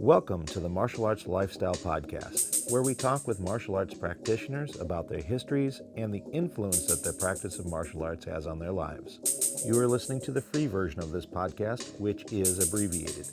Welcome to the Martial Arts Lifestyle Podcast, where we talk with martial arts practitioners about their histories and the influence that their practice of martial arts has on their lives. You are listening to the free version of this podcast, which is abbreviated.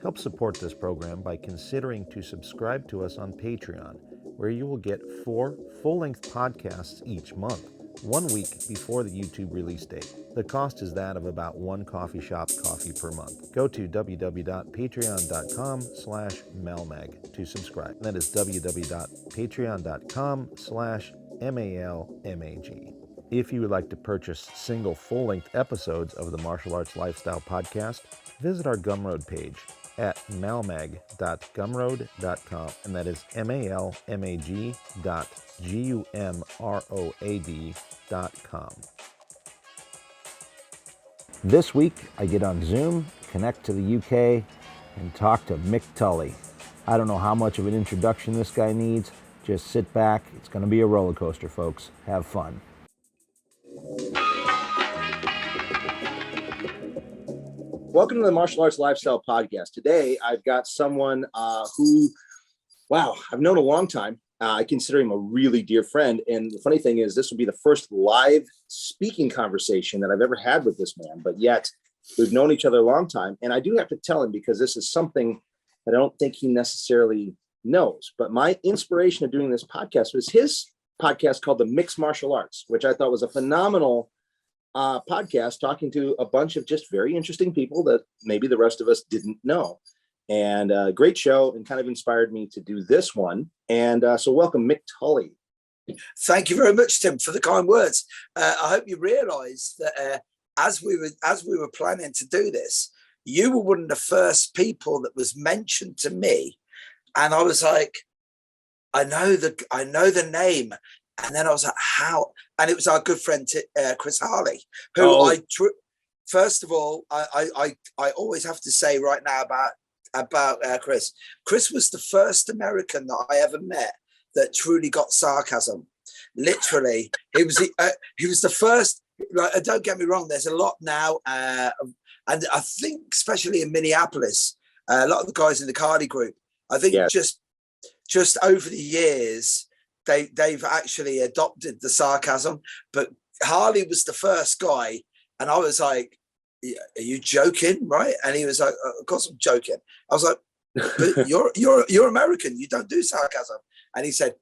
Help support this program by considering to subscribe to us on Patreon, where you will get 4 full-length podcasts each month, 1 week before the YouTube release date. The cost is that of about 1 coffee shop coffee per month. Go to www.patreon.com/malmag to subscribe. That is www.patreon.com/malmag. If you would like to purchase single full-length episodes of the Martial Arts Lifestyle Podcast, visit our Gumroad page at malmag.gumroad.com, and that is malmag.gumroad.com. This week, I get on Zoom, connect to the UK, and talk to Mick Tully. I don't know how much of an introduction this guy needs. Just sit back. It's going to be a roller coaster, folks. Have fun. Welcome to the Martial Arts Lifestyle Podcast. Today, I've got someone who, I've known a long time. I consider him a really dear friend. And the funny thing is, this will be the first live speaking conversation that I've ever had with this man. But yet, we've known each other a long time. And I do have to tell him, because this is something that I don't think he necessarily knows. But my inspiration of doing this podcast was his podcast called The Mixed Martial Arts, which I thought was a phenomenal podcast, talking to a bunch of just very interesting people that maybe the rest of us didn't know. And a great show, and kind of inspired me to do this one. And so welcome, Mick Tully. Thank you very much, Tim, for the kind words. I hope you realise that as we were planning to do this, you were one of the first people that was mentioned to me, and I was like, I know the name. And then I was like, how? And it was our good friend Chris Harley, who first of all, I always have to say right now about Chris. Chris was the first American that I ever met that truly got sarcasm. Literally, he was the first. Like, don't get me wrong. There's a lot now, and I think especially in Minneapolis, a lot of the guys in the Cardi group. I think just over the years, they've actually adopted the sarcasm. But Harley was the first guy, and I was like, are you joking, right? And he was like, of course I'm joking. I was like, but you're American, you don't do sarcasm. And he said,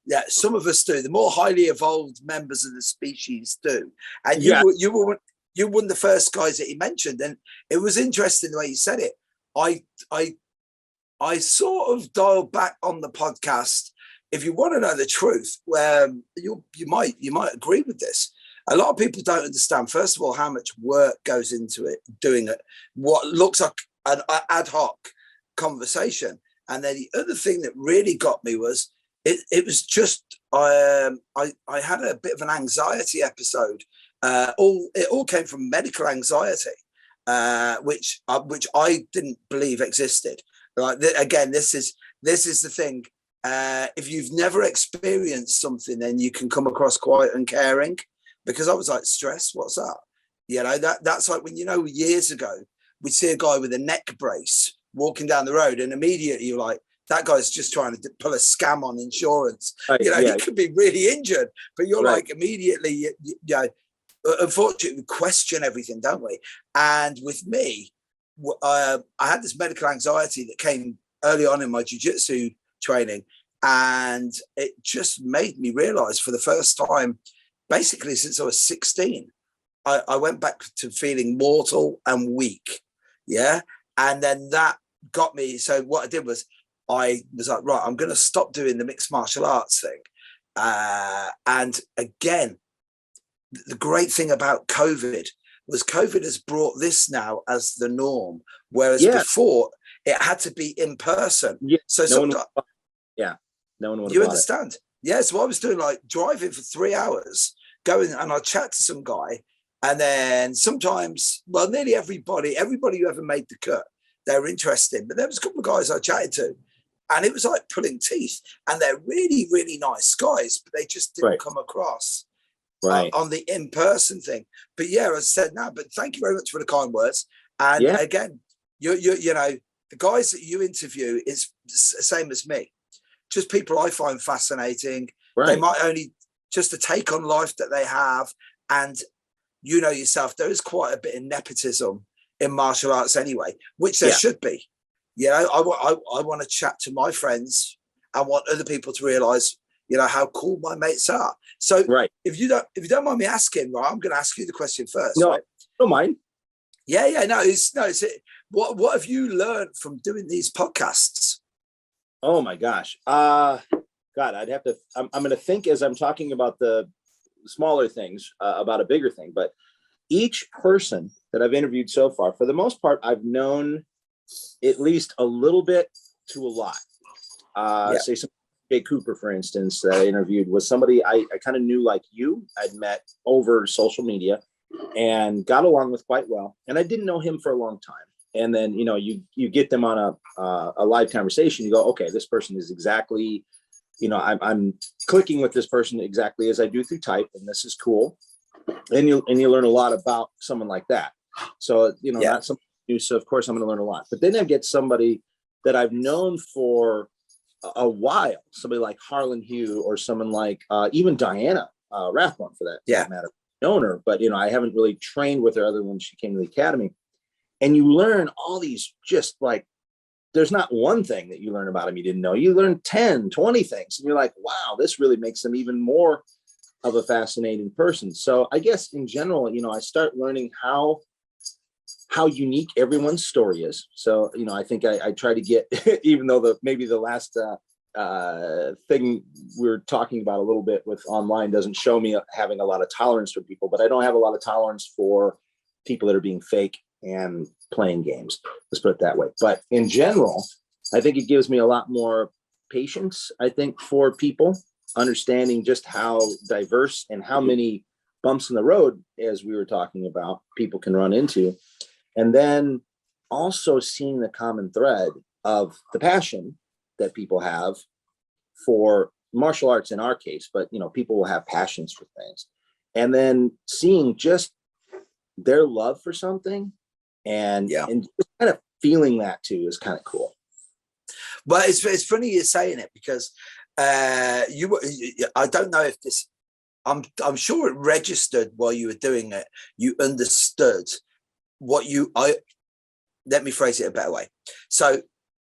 yeah, some of us do. The more highly evolved members of the species do. And you were one of the first guys that he mentioned. And it was interesting the way he said it. I sort of dialed back on the podcast. If you want to know the truth, you might agree with this. A lot of people don't understand, first of all, how much work goes into it, doing it, what looks like an ad hoc conversation. And then the other thing that really got me was it was just I had a bit of an anxiety episode. It all came from medical anxiety, which I didn't believe existed. Like again, this is the thing. If you've never experienced something, then you can come across quite uncaring. Because I was like, stress, what's that? You know, that's like when, years ago, we'd see a guy with a neck brace walking down the road, and immediately you're like, that guy's just trying to pull a scam on insurance. He could be really injured, but you're like, immediately, unfortunately, we question everything, don't we? And with me, I had this medical anxiety that came early on in my jiu-jitsu training, and it just made me realize for the first time, basically since I was 16, I went back to feeling mortal and weak. Yeah. And then that got me. So what I did was I was like, right, I'm going to stop doing the mixed martial arts thing. And again, the great thing about COVID was COVID has brought this now as the norm. Whereas before it had to be in person. Yeah. So no one would. You understand? Yeah. So I was doing like driving for 3 hours, going, and I'd chat to some guy, and then sometimes, nearly everybody who ever made the cut, they were interested. But there was a couple of guys I chatted to, and it was like pulling teeth. And they're really, really nice guys, but they just didn't come across on the in-person thing. But yeah, as I said, but thank you very much for the kind words. And again, you know, the guys that you interview is the same as me. Just people I find fascinating. Right. They might only just a take on life that they have. And you know yourself, there is quite a bit of nepotism in martial arts anyway, which there should be. You know, I want to chat to my friends. I want other people to realize, you know, how cool my mates are. So if you don't mind me asking, right, I'm going to ask you the question first. No, right? don't mind. Yeah. What have you learned from doing these podcasts? Oh my gosh. God, I'd have to, I'm going to think as I'm talking about the smaller things about a bigger thing, but each person that I've interviewed so far, for the most part, I've known at least a little bit to a lot. Say some Jay Cooper, for instance, that I interviewed was somebody I kind of knew like you. I'd met over social media and got along with quite well. And I didn't know him for a long time. And then, you know, you get them on a live conversation, you go, okay, this person is exactly, you know, I'm clicking with this person exactly as I do through type, and this is cool. And you learn a lot about someone like that. So, you know, not something new. So of course I'm going to learn a lot, but then I get somebody that I've known for a while, somebody like Harlan Hugh, or someone like even Diana Rathbone for that matter. Known her, but you know, I haven't really trained with her other than when she came to the academy. And you learn all these, just like, there's not one thing that you learn about them you didn't know. You learn 10, 20 things. And you're like, wow, this really makes them even more of a fascinating person. So I guess in general, you know, I start learning how unique everyone's story is. So, you know, I think I try to get, even though maybe the last thing we're talking about a little bit with online doesn't show me having a lot of tolerance for people, but I don't have a lot of tolerance for people that are being fake and playing games. Let's put it that way. But in general, I think it gives me a lot more patience, I think, for people, understanding just how diverse and how many bumps in the road, as we were talking about, people can run into. And then also seeing the common thread of the passion that people have for martial arts in our case, but, you know, people will have passions for things. And then seeing just their love for something and just kind of feeling that too is kind of cool. But it's funny you're saying it, because I don't know if this, I'm sure it registered while you were doing it. You understood what let me phrase it a better way. So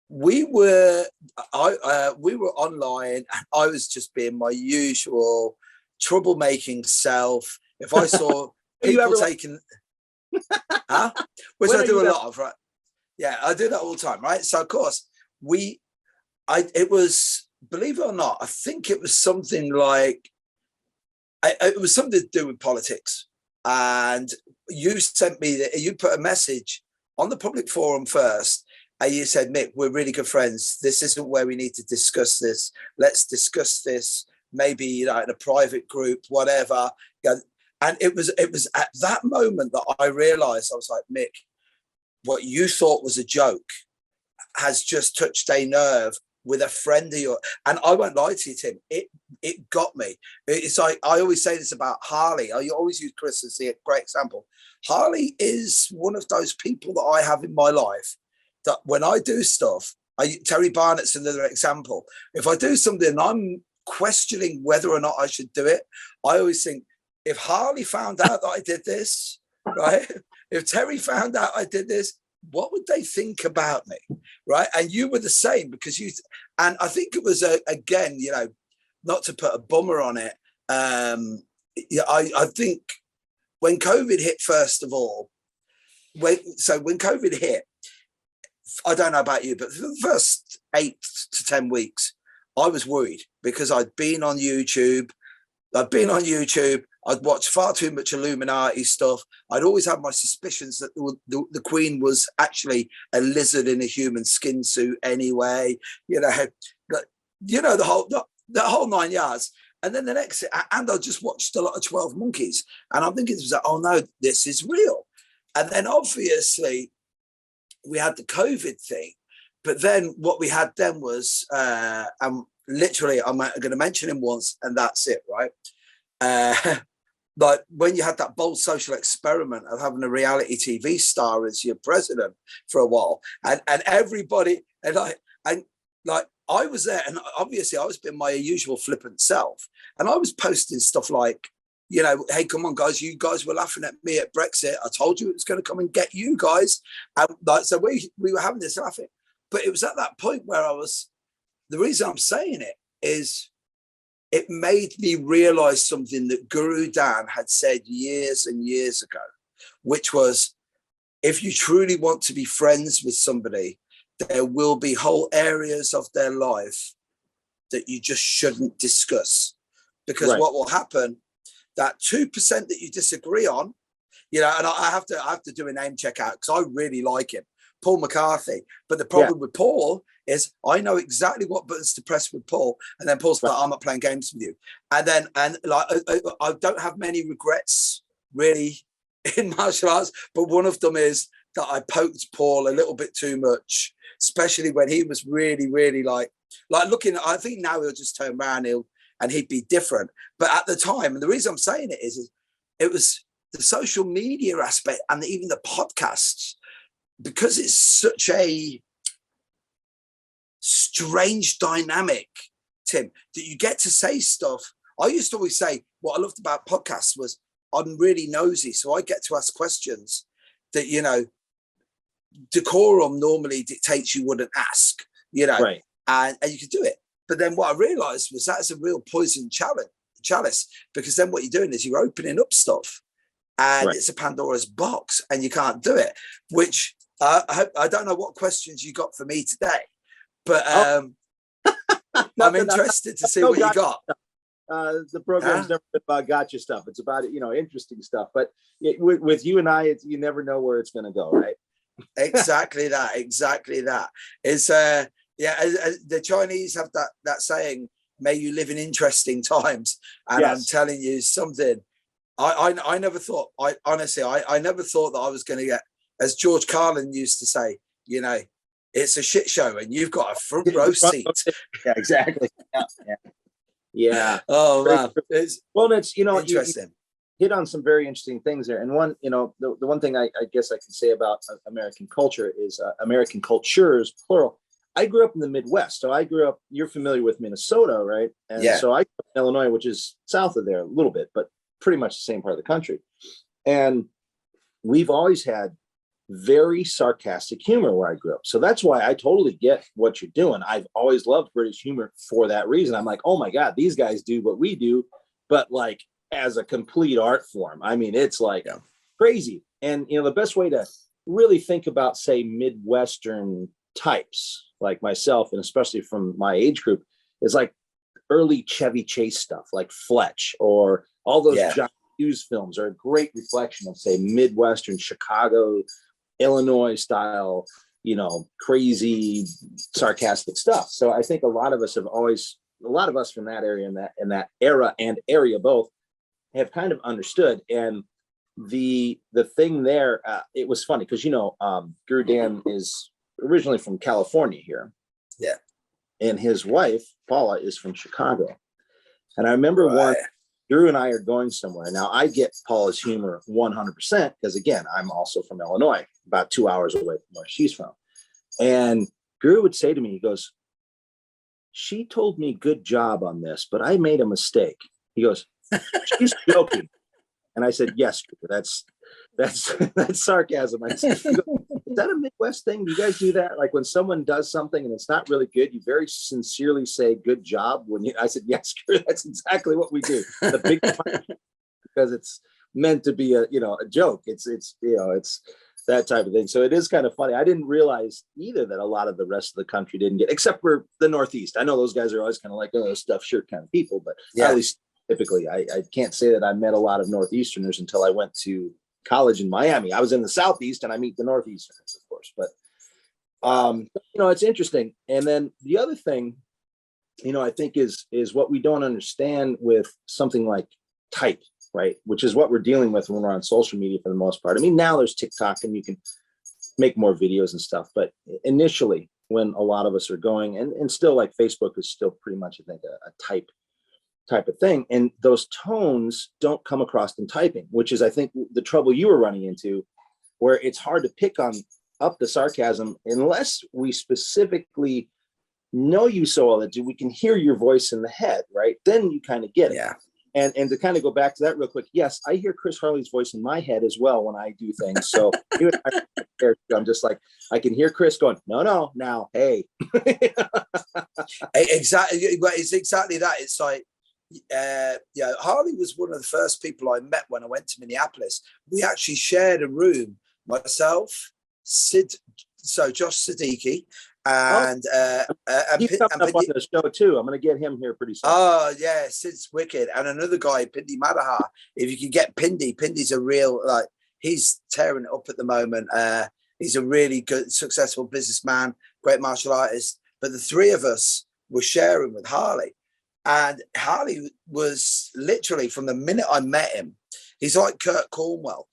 we were online, and I was just being my usual troublemaking self. If I saw people taking which I do a lot of, right? Yeah, I do that all the time, right? So of course it was, believe it or not, I think it was something like, it was something to do with politics. And you sent me you put a message on the public forum first, and you said, Mick, we're really good friends. This isn't where we need to discuss this. Let's discuss this maybe, you know, in a private group, whatever. And it was at that moment that I realized, I was like, Mick, what you thought was a joke has just touched a nerve with a friend of yours. And I won't lie to you, Tim, it got me. It's like, I always say this about Harley. I always use Chris as a great example. Harley is one of those people that I have in my life that when I do stuff, Terry Barnett's another example. If I do something and I'm questioning whether or not I should do it, I always think, if Harley found out that I did this, right? If Terry found out I did this, what would they think about me, right? And you were the same, because and I think it was, again, you know, not to put a bummer on it, I think when COVID hit, first of all, when COVID hit, I don't know about you, but for the first 8 to 10 weeks, I was worried, because I'd been on YouTube, I'd watched far too much Illuminati stuff. I'd always had my suspicions that the Queen was actually a lizard in a human skin suit anyway, you know, the whole 9 yards. And then the next, and I just watched a lot of 12 Monkeys, and I'm thinking, oh no, this is real. And then obviously we had the COVID thing, but then what we had then was, literally, I'm going to mention him once and that's it, right? like when you had that bold social experiment of having a reality TV star as your president for a while, and everybody, and like I was there, and obviously I was being my usual flippant self, and I was posting stuff like, you know, hey, come on, guys, you guys were laughing at me at Brexit. I told you it was going to come and get you guys, and like so we were having this laughing, but it was at that point where I was. The reason I'm saying it is it made me realize something that Guru Dan had said years and years ago, which was, if you truly want to be friends with somebody, there will be whole areas of their life that you just shouldn't discuss, because what will happen, that 2% that you disagree on, you know, and I have to do a name check out because I really like him, Paul McCarthy. But the problem with Paul is I know exactly what buttons to press with Paul, and then Paul's like, I'm not playing games with you. And then, and like, I don't have many regrets really in martial arts, but one of them is that I poked Paul a little bit too much, especially when he was really, really like looking. I think now he'll just turn around, and he'd be different. But at the time, and the reason I'm saying it is it was the social media aspect and even the podcasts, because it's such a strange dynamic, Tim, that you get to say stuff. I used to always say what I loved about podcasts was I'm really nosy, so I get to ask questions that, you know, decorum normally dictates you wouldn't ask, you know, and you could do it. But then what I realized was that's a real poison chalice, because then what you're doing is you're opening up stuff, and it's a Pandora's box, and you can't do it. Which I don't know what questions you got for me today, but I'm interested to see what you got. The program's never been about gotcha stuff. It's about, you know, interesting stuff. But with you and I, you never know where it's going to go, right? Exactly that. It's the Chinese have that saying, "May you live in interesting times." And I'm telling you something. I never thought. I never thought that I was going to get, as George Carlin used to say, you know, it's a shit show and you've got a front row seat. Yeah, exactly. Yeah. Oh man, it's you know, interesting. You hit on some very interesting things there. And one, you know, the one thing I guess I can say about American culture is American cultures, plural. I grew up in the Midwest. So I grew up, you're familiar with Minnesota, right? And so I grew up in Illinois, which is south of there a little bit, but pretty much the same part of the country. And we've always had very sarcastic humor where I grew up. So that's why I totally get what you're doing. I've always loved British humor for that reason. I'm like, oh my God, these guys do what we do, but like as a complete art form. I mean, it's like crazy. And, you know, the best way to really think about, say, Midwestern types like myself, and especially from my age group, is like early Chevy Chase stuff, like Fletch, or all those John Hughes films are a great reflection of, say, Midwestern Chicago, Illinois style, you know, crazy, sarcastic stuff. So I think a lot of us from that area and that era and area both have kind of understood. And the thing there, it was funny because, you know, Guru Dan is originally from California here. Yeah. And his wife, Paula, is from Chicago. And I remember one, Drew and I are going somewhere. Now, I get Paula's humor 100% because, again, I'm also from Illinois, about 2 hours away from where she's from. And Drew would say to me, he goes, she told me good job on this, but I made a mistake. He goes, she's joking. And I said, yes, that's sarcasm. I said, is that a Midwest thing? Do you guys do that? Like when someone does something and it's not really good, you very sincerely say good job. I said, yes, that's exactly what we do. The big because it's meant to be a joke. It's that type of thing. So it is kind of funny. I didn't realize either that a lot of the rest of the country didn't get, except for the Northeast. I know those guys are always kind of like, oh, stuffed shirt kind of people, but at least typically I can't say that I met a lot of Northeasterners until I went to college in Miami. I was in the Southeast and I meet the Northeasterners, of course, but it's interesting. And then the other thing, I think is what we don't understand with something like type, right? Which is what we're dealing with when we're on social media for the most part. I mean, now there's TikTok and you can make more videos and stuff, but initially when a lot of us are going and still like Facebook is still pretty much, I think, a type type of thing. And those tones don't come across in typing, which is, I think, the trouble you were running into, where it's hard to pick up the sarcasm unless we specifically know you so well that we can hear your voice in the head, right? Then you kind of get it. Yeah. And to kind of go back to that real quick, yes, I hear Chris Harley's voice in my head as well when I do things. So I'm just like, I can hear Chris going, no, now, hey. Exactly. It's exactly that. It's like, Harley was one of the first people I met when I went to Minneapolis. We actually shared a room, myself, Josh Siddiqui, and he's coming up on the show too. I'm going to get him here pretty soon. Oh yeah, Sid's wicked, and another guy, Pindi Madahar. If you can get Pindy's a real, like, he's tearing it up at the moment. He's a really good, successful businessman, great martial artist. But the three of us were sharing with Harley, and Harley was literally, from the minute I met him, he's like Kurt Cornwell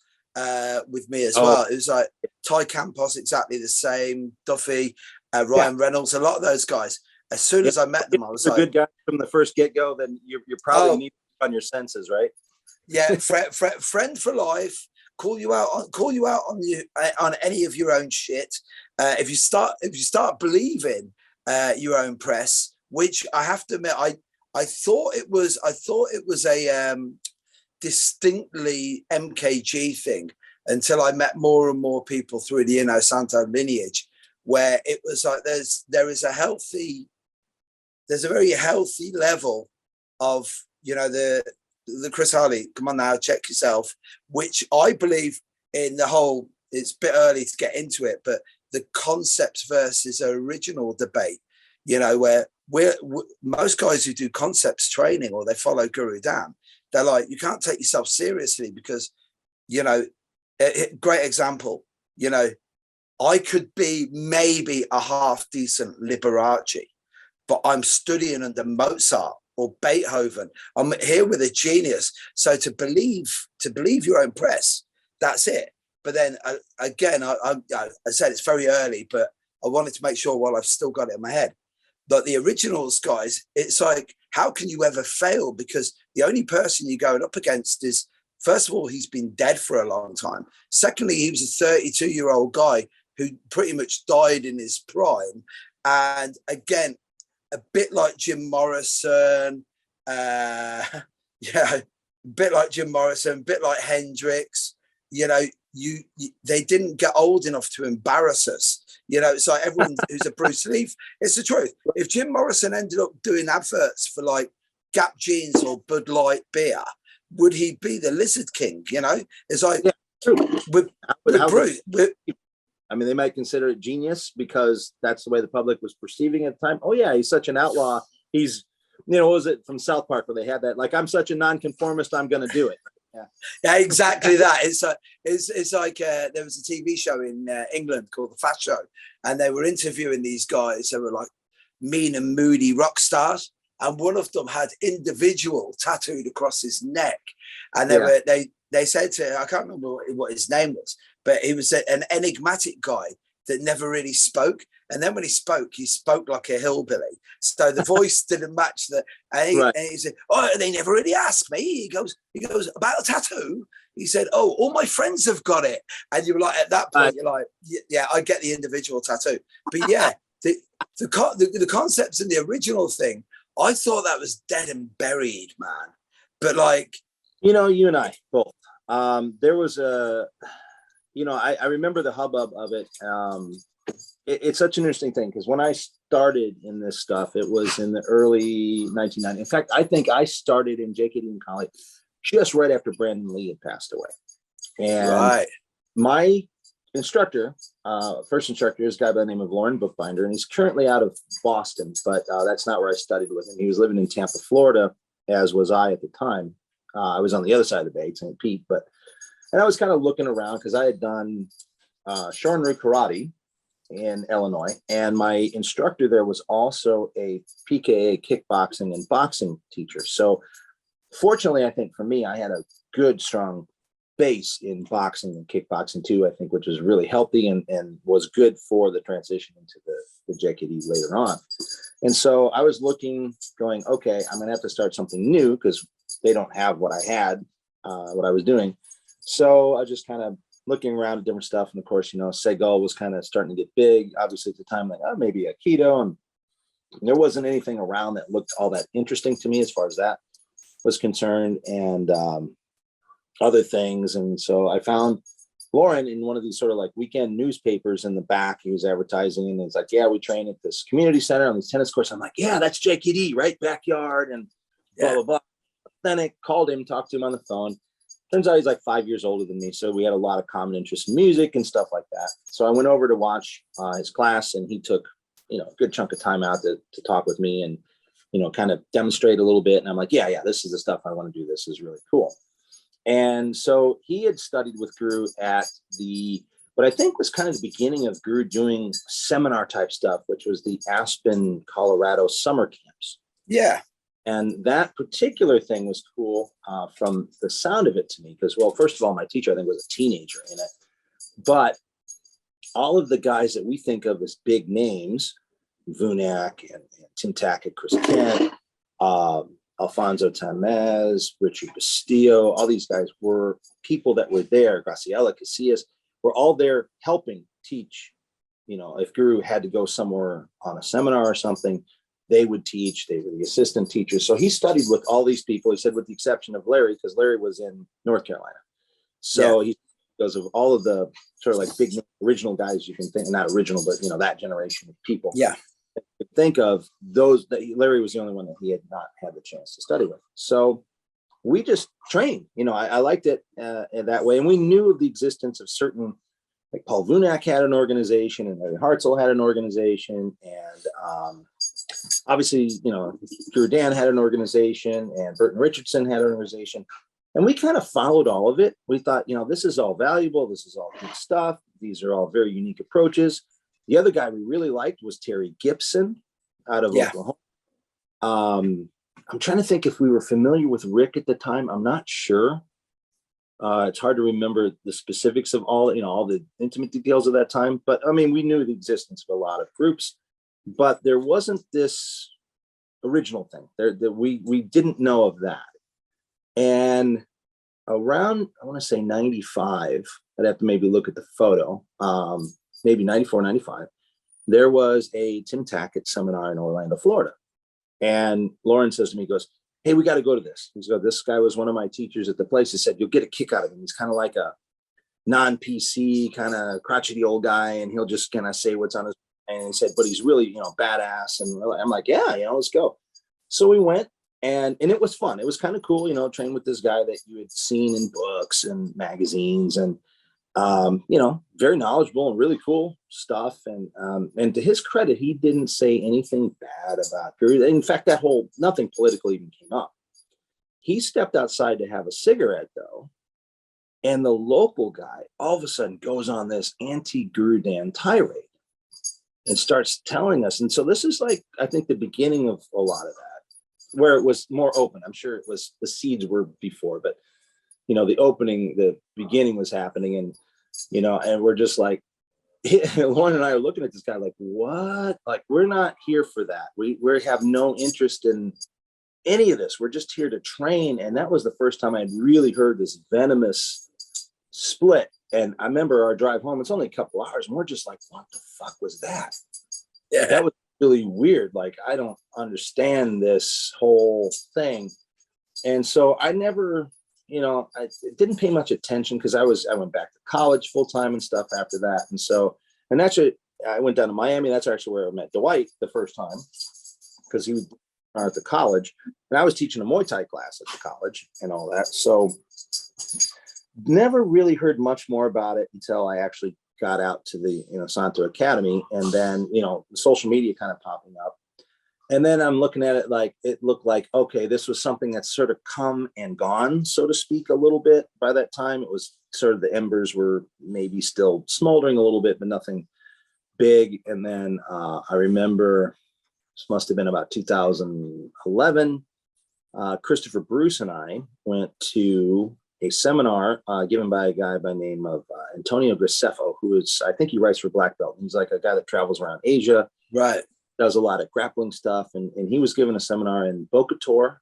with me as well. It was like Ty Campos, exactly the same. Duffy. Ryan Reynolds, a lot of those guys. As soon as I met them, I was like, "Good guy from the first get-go." Then you're probably need on your senses, right? Yeah, friend for life. Call you out on any of your own shit. If you start believing your own press, which I have to admit, I thought it was a distinctly MKG thing until I met more and more people through the Ino Santo lineage, where it was like there's a very healthy level of, the Chris Harley, come on now, check yourself, which I believe in the whole, it's a bit early to get into it, but the concepts versus original debate, where most guys who do concepts training or they follow Guru Dan, they're like, you can't take yourself seriously because, great example, I could be maybe a half decent Liberace, but I'm studying under Mozart or Beethoven. I'm here with a genius. So to believe your own press, that's it. But then again, I said it's very early, but I wanted to make sure while I've still got it in my head. But the originals, guys, it's like, how can you ever fail? Because the only person you're going up against is, first of all, he's been dead for a long time. Secondly, he was a 32-year-old guy who pretty much died in his prime. And again, a bit like Jim Morrison, a bit like Jim Morrison, a bit like Hendrix, they didn't get old enough to embarrass us. It's like everyone who's a Bruce Lee. It's the truth. If Jim Morrison ended up doing adverts for like Gap jeans or Bud Light beer, would he be the Lizard King? It's like, with Bruce. I mean, they might consider it genius because that's the way the public was perceiving it at the time. Oh yeah, he's such an outlaw. He's, what was it from South Park where they had that, like, I'm such a nonconformist, I'm going to do it. Yeah, exactly that. It's like there was a TV show in England called The Fat Show, and they were interviewing these guys. They were like mean and moody rock stars, and one of them had individual tattooed across his neck, and they said to, I can't remember what his name was, but he was an enigmatic guy that never really spoke. And then when he spoke like a hillbilly. So the voice didn't match and he said, "Oh, they never really asked me." He goes, "About a tattoo?" He said, "Oh, all my friends have got it." And you were like, at that point, you're like, yeah, I get the individual tattoo. But yeah, the concepts in the original thing, I thought that was dead and buried, man. But like, you and I both. There was I remember the hubbub of it. It's such an interesting thing because when I started in this stuff, it was in the early 1990s. In fact, I think I started in JKD in college just right after Brandon Lee had passed away. And my instructor, first instructor, is a guy by the name of Lauren Bookbinder, and he's currently out of Boston, but that's not where I studied with him. He was living in Tampa, Florida, as was I at the time. I was on the other side of the bay, St. Pete, and I was kind of looking around because I had done Shorin-ryu karate in Illinois, and my instructor there was also a PKA kickboxing and boxing teacher. So fortunately, I think for me, I had a good, strong base in boxing and kickboxing too, I think, which was really healthy and was good for the transition into the JKD later on. And so I was looking, going, okay, I'm going to have to start something new because they don't have what I had, what I was doing. So I just kind of looking around at different stuff. And of course, Segal was kind of starting to get big. Obviously at the time, like, oh, maybe a keto. And there wasn't anything around that looked all that interesting to me as far as that was concerned, and other things. And so I found Lauren in one of these sort of like weekend newspapers in the back. He was advertising, and it's like, yeah, we train at this community center on these tennis courts. I'm like, yeah, that's JKD, right? Backyard and blah, blah, blah. Then I called him, talked to him on the phone. Turns out he's like 5 years older than me. So we had a lot of common interest in music and stuff like that. So I went over to watch his class, and he took, a good chunk of time out to talk with me and, kind of demonstrate a little bit. And I'm like, yeah, this is the stuff I want to do. This is really cool. And so he had studied with Guru at what I think was kind of the beginning of Guru doing seminar type stuff, which was the Aspen, Colorado summer camps. Yeah. And that particular thing was cool from the sound of it to me, because, well, first of all, my teacher, I think, was a teenager in it. But all of the guys that we think of as big names, Vunak and Tim Tackett, Chris Kent, Alfonso Tamez, Richard Castillo, all these guys were people that were there. Graciela Casillas were all there helping teach. If Guru had to go somewhere on a seminar or something, they would teach. They were the assistant teachers. So he studied with all these people. He said, with the exception of Larry, because Larry was in North Carolina. So he, because of all of the sort of like big original guys you can think, not original, but that generation of people. Yeah. Think of those, that Larry was the only one that he had not had the chance to study with. So we just trained. I liked it that way. And we knew of the existence of certain, like Paul Vunak had an organization, and Larry Hartzell had an organization, and obviously, Drew Dan had an organization, and Burton Richardson had an organization. And we kind of followed all of it. We thought, this is all valuable. This is all good stuff. These are all very unique approaches. The other guy we really liked was Terry Gibson out of Oklahoma. I'm trying to think if we were familiar with Rick at the time. I'm not sure. It's hard to remember the specifics of all the intimate details of that time. But I mean, we knew the existence of a lot of groups, but there wasn't this original thing there that we didn't know of that. And around, I want to say 95, I'd have to maybe look at the photo. Maybe 94, 95, there was a Tim Tackett seminar in Orlando, Florida. And Lauren says to me, he goes, hey, we got to go to this. He goes, this guy was one of my teachers at the place. He said, you'll get a kick out of him. He's kind of like a non-PC, kind of crotchety old guy, and he'll just kind of say what's on his mind. And he said, but he's really, badass. And I'm like, yeah, let's go. So we went, and it was fun. It was kind of cool, train with this guy that you had seen in books and magazines, and very knowledgeable and really cool stuff. And to his credit, he didn't say anything bad about Guru. In fact, nothing political even came up. He stepped outside to have a cigarette, though. And the local guy all of a sudden goes on this anti-Guru Dan tirade and starts telling us. And so this is like, I think, the beginning of a lot of that, where it was more open. I'm sure it was, the seeds were before, but the beginning was happening, and and we're just like, Lauren and I are looking at this guy like, what? Like, we're not here for that. We have no interest in any of this. We're just here to train. And that was the first time I'd really heard this venomous split. And I remember our drive home, it's only a couple hours, and we're just like, what the fuck was that? Yeah, that was really weird. Like, I don't understand this whole thing. And so I never, I didn't pay much attention, because I went back to college full time and stuff after that. And that's what I went down to Miami. That's actually where I met Dwight the first time, because he was at the college, and I was teaching a Muay Thai class at the college and all that. So never really heard much more about it until I actually got out to the, Santo Academy, and then, social media kind of popping up. And then I'm looking at it like, it looked like, okay, this was something that's sort of come and gone, so to speak, a little bit. By that time, it was sort of, the embers were maybe still smoldering a little bit, but nothing big. And then I remember, this must have been about 2011, Christopher Bruce and I went to a seminar given by a guy by the name of Antonio Graceffo, who is, I think he writes for Black Belt. He's like a guy that travels around Asia. Right. does a lot of grappling stuff. And he was giving a seminar in Boca Tor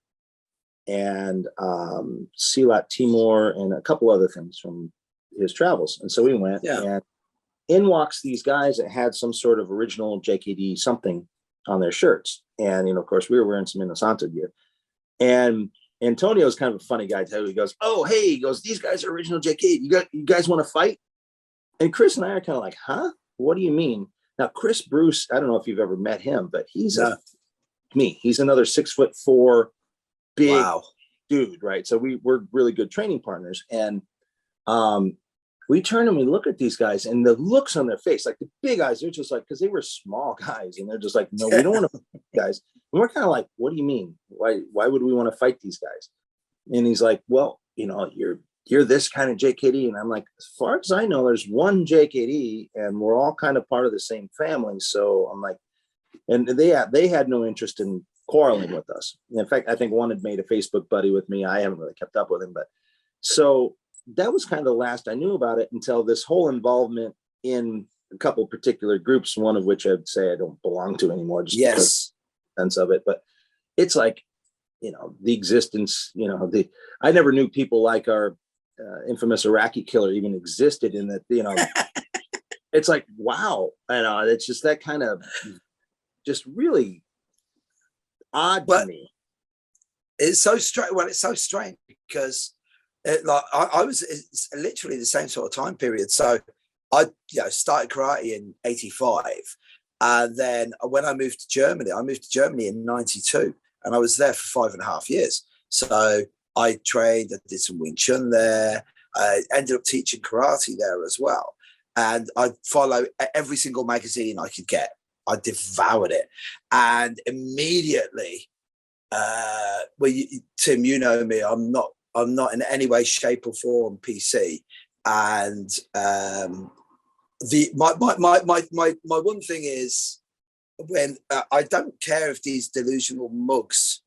and Silat, Timor, and a couple other things from his travels. And so we went, and in walks these guys that had some sort of original JKD something on their shirts. And, of course, we were wearing some Inosanto gear. And Antonio's kind of a funny guy too. He goes, "Oh, hey," he goes, "these guys are original JKD. You guys want to fight?" And Chris and I are kind of like, "Huh? What do you mean?" Now, Chris Bruce, I don't know if you've ever met him, but he's he's another 6'4", big dude, right? So we're really good training partners. And we turn and we look at these guys, and the looks on their face, like the big eyes, they're just like, because they were small guys, and they're just like, "No, we don't want to fight guys." And we're kind of like, "What do you mean? Why would we want to fight these guys?" And he's like, "Well, you're this kind of JKD." And I'm like, "As far as I know, there's one JKD, and we're all kind of part of the same family." So I'm like, and they had no interest in quarreling with us. In fact, I think one had made a Facebook buddy with me. I haven't really kept up with him, but so that was kind of the last I knew about it until this whole involvement in a couple particular groups, one of which I'd say I don't belong to anymore, just because sense of it. But it's like, the existence, I never knew people like our infamous Iraqi killer even existed in that, it's like, wow. It's just that kind of just really odd to me. It's so strange. Well, it's so strange because it's literally the same sort of time period. So I started karate in 85. And then when I moved to Germany in 92, and I was there for 5.5 years. So I trained, I did some Wing Chun there. I ended up teaching karate there as well. And I followed every single magazine I could get. I devoured it. And immediately, Tim, you know me, I'm not in any way, shape or form PC. And my one thing is, when I don't care if these delusional mugs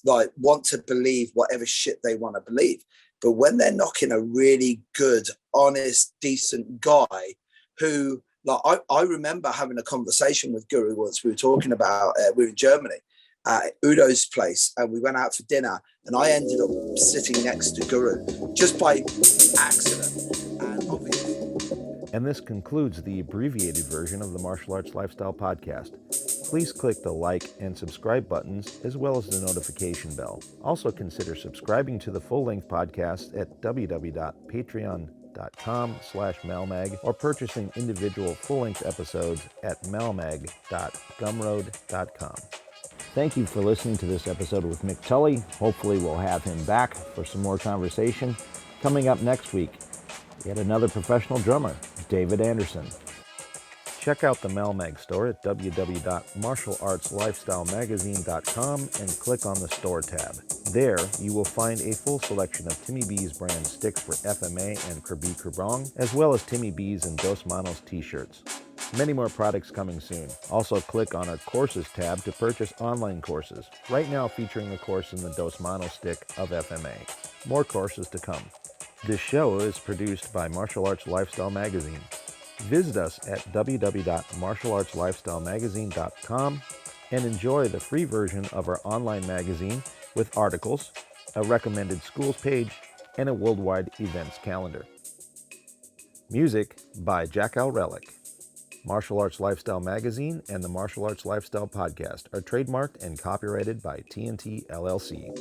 like want to believe whatever shit they want to believe, but when they're knocking a really good, honest, decent guy who, like, I remember having a conversation with Guru once. We were talking about we were in Germany at Udo's place, and we went out for dinner, and I ended up sitting next to Guru just by accident. And obviously, and this concludes the abbreviated version of the Martial Arts Lifestyle Podcast. Please click the like and subscribe buttons as well as the notification bell. Also consider subscribing to the full-length podcast at www.patreon.com/malmag or purchasing individual full-length episodes at malmag.gumroad.com. Thank you for listening to this episode with Mick Tully. Hopefully we'll have him back for some more conversation. Coming up next week, yet another professional drummer, David Anderson. Check out the Malmag store at www.martialartslifestylemagazine.com and click on the store tab. There, you will find a full selection of Timmy B's brand sticks for FMA and Krabi Krabong, as well as Timmy B's and Dos Manos t-shirts. Many more products coming soon. Also click on our courses tab to purchase online courses, right now featuring a course in the Dos Manos stick of FMA. More courses to come. This show is produced by Martial Arts Lifestyle Magazine. Visit us at www.martialartslifestylemagazine.com and enjoy the free version of our online magazine with articles, a recommended schools page, and a worldwide events calendar. Music by Jack Al Relic. Martial Arts Lifestyle Magazine and the Martial Arts Lifestyle Podcast are trademarked and copyrighted by TNT LLC.